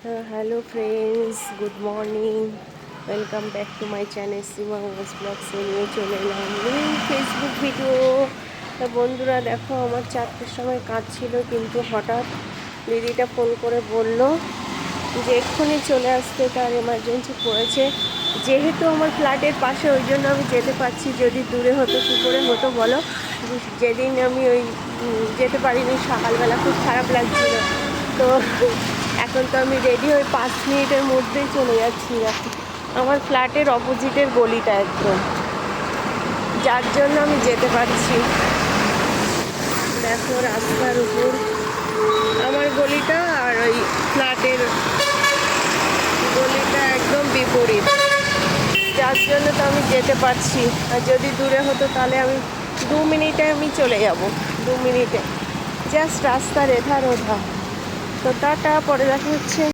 Hello friends, good morning. Welcome back to my channel Sima Vlogs নিয়ে চলে এলাম Facebook video. তা বন্ধুরা দেখো, আমার 4টের সময় কাজ ছিল, কিন্তু হঠাৎ দিদিটা ফোন করে বলল যে এক্ষুনি চলে আসতে, তার এমার্জেন্সি পড়েছে। যেহেতু আমার ফ্ল্যাটের পাশে, ওই জন্য আমি যেতে পারছি। যদি দূরে হতো কী করে হতো বলো। যেদিন আমি যেতে পারিনি, সকালবেলা খুব খারাপ লাগছিল। তো এখন তো আমি রেডি হয়ে 5 মিনিটের মধ্যেই চলে যাচ্ছি। আমার ফ্ল্যাটের অপোজিটের গলিটা একদম, যার জন্য আমি যেতে পারছি। দেখো রাস্তার উপর আমার গলিটা, আর ওই ফ্ল্যাটের গলিটা একদম বিপরীত, যার জন্য তো আমি যেতে পারছি। আর যদি দূরে হতো তাহলে আমি 2 মিনিটে আমি চলে যাব, 2 মিনিটে জাস্ট রাস্তার এধার ওধার। তো টাটা, পরে দেখা হচ্ছে।